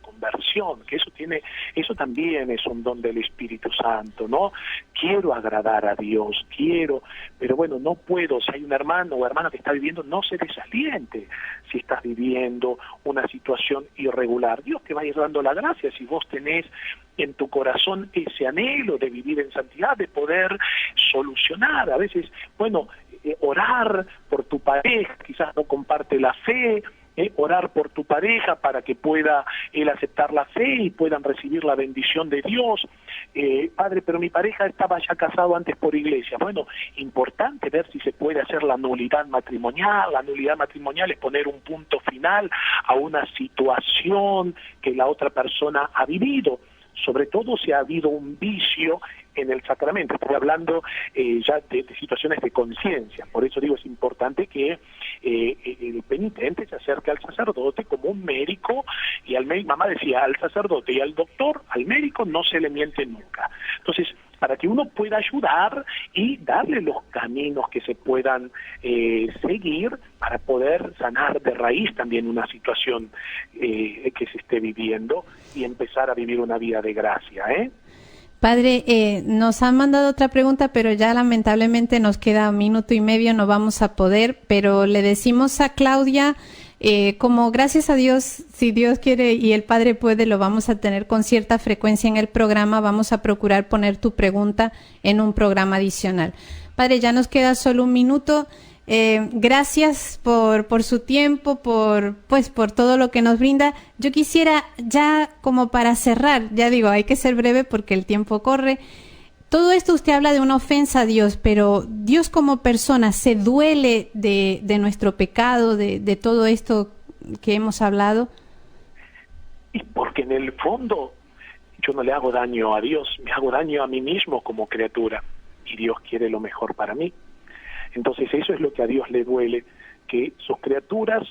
conversión, que eso también es un don del Espíritu Santo, ¿no? Quiero agradar a Dios, pero bueno, no puedo. Si hay un hermano o hermana que está viviendo, no se desaliente si estás viviendo una situación irregular. Dios te va a ir dando la gracia si vos tenés en tu corazón ese anhelo de vivir en santidad, de poder solucionar. A veces, bueno, orar por tu pareja, quizás no comparte la fe, orar por tu pareja para que pueda él aceptar la fe y puedan recibir la bendición de Dios. Padre, pero mi pareja estaba ya casado antes por iglesia. Bueno, importante ver si se puede hacer la nulidad matrimonial. La nulidad matrimonial es poner un punto final a una situación que la otra persona ha vivido, sobre todo si ha habido un vicio en el sacramento. Estoy hablando ya de situaciones de conciencia. Por eso digo, es importante que el penitente se acerque al sacerdote como un médico, y mamá decía, al sacerdote y al doctor, al médico no se le miente nunca. Entonces, para que uno pueda ayudar y darle los caminos que se puedan seguir para poder sanar de raíz también una situación que se esté viviendo y empezar a vivir una vida de gracia, Padre, nos han mandado otra pregunta, pero ya lamentablemente nos queda 1 minuto y medio, no vamos a poder, pero le decimos a Claudia, como gracias a Dios, si Dios quiere y el Padre puede, lo vamos a tener con cierta frecuencia en el programa, vamos a procurar poner tu pregunta en un programa adicional. Padre, ya nos queda solo 1 minuto. Gracias por su tiempo, por todo lo que nos brinda. Yo quisiera ya como para cerrar, ya digo, hay que ser breve porque el tiempo corre. Todo esto usted habla de una ofensa a Dios, pero Dios como persona se duele de nuestro pecado, de todo esto que hemos hablado. Y porque en el fondo yo no le hago daño a Dios, me hago daño a mí mismo como criatura, y Dios quiere lo mejor para mí. Entonces eso es lo que a Dios le duele, que sus criaturas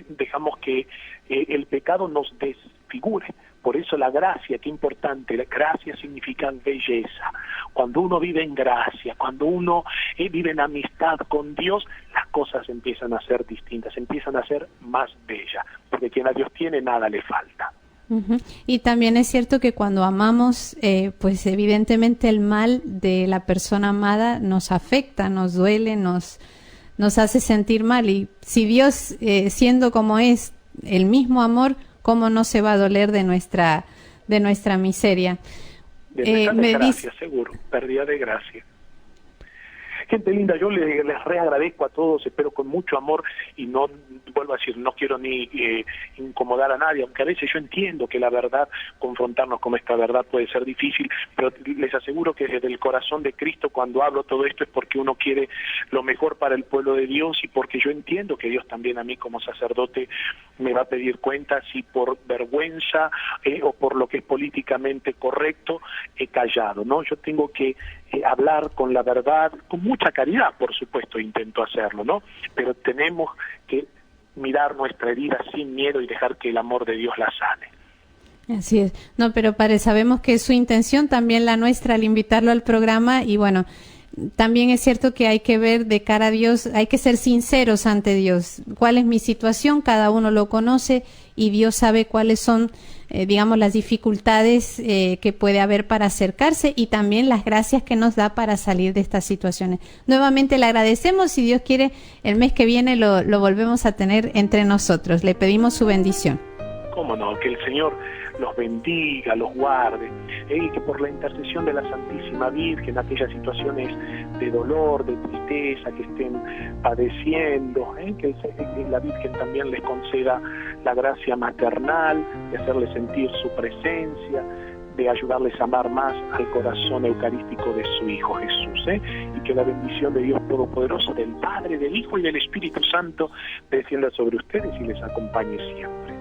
dejamos que el pecado nos desfigure. Por eso la gracia, qué importante, la gracia significa belleza. Cuando uno vive en gracia, cuando uno vive en amistad con Dios, las cosas empiezan a ser distintas, empiezan a ser más bellas, porque quien a Dios tiene, nada le falta. Uh-huh. Y también es cierto que cuando amamos, pues evidentemente el mal de la persona amada nos afecta, nos duele, nos hace sentir mal. Y si Dios, siendo como es el mismo amor, ¿cómo no se va a doler de nuestra miseria? De nuestra desgracia, seguro, pérdida de gracia. Gente linda, yo les reagradezco a todos, espero con mucho amor, y no, vuelvo a decir, no quiero ni incomodar a nadie, aunque a veces yo entiendo que la verdad, confrontarnos con esta verdad puede ser difícil, pero les aseguro que desde el corazón de Cristo, cuando hablo todo esto, es porque uno quiere lo mejor para el pueblo de Dios, y porque yo entiendo que Dios también a mí como sacerdote me va a pedir cuentas, si por vergüenza o por lo que es políticamente correcto he callado, ¿no? Yo tengo que hablar con la verdad, con mucha caridad, por supuesto, intento hacerlo, ¿no? Pero tenemos que mirar nuestra herida sin miedo y dejar que el amor de Dios la sane. Así es. No, pero Padre, sabemos que es su intención, también la nuestra, al invitarlo al programa, y bueno, también es cierto que hay que ver de cara a Dios, hay que ser sinceros ante Dios. ¿Cuál es mi situación? Cada uno lo conoce y Dios sabe cuáles son, digamos, las dificultades que puede haber para acercarse, y también las gracias que nos da para salir de estas situaciones. Nuevamente le agradecemos, si Dios quiere, el mes que viene lo volvemos a tener entre nosotros. Le pedimos su bendición. ¿Cómo no? Que el Señor los bendiga, los guarde, y que por la intercesión de la Santísima Virgen, aquellas situaciones de dolor, de tristeza que estén padeciendo, que la Virgen también les conceda la gracia maternal de hacerles sentir su presencia, de ayudarles a amar más al corazón eucarístico de su Hijo Jesús, y que la bendición de Dios Todopoderoso, del Padre, del Hijo y del Espíritu Santo descienda sobre ustedes y les acompañe siempre.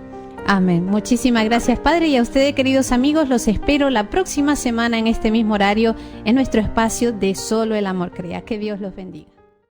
Amén. Muchísimas gracias, Padre, y a ustedes, queridos amigos, los espero la próxima semana en este mismo horario, en nuestro espacio de Solo el Amor Crea. Que Dios los bendiga.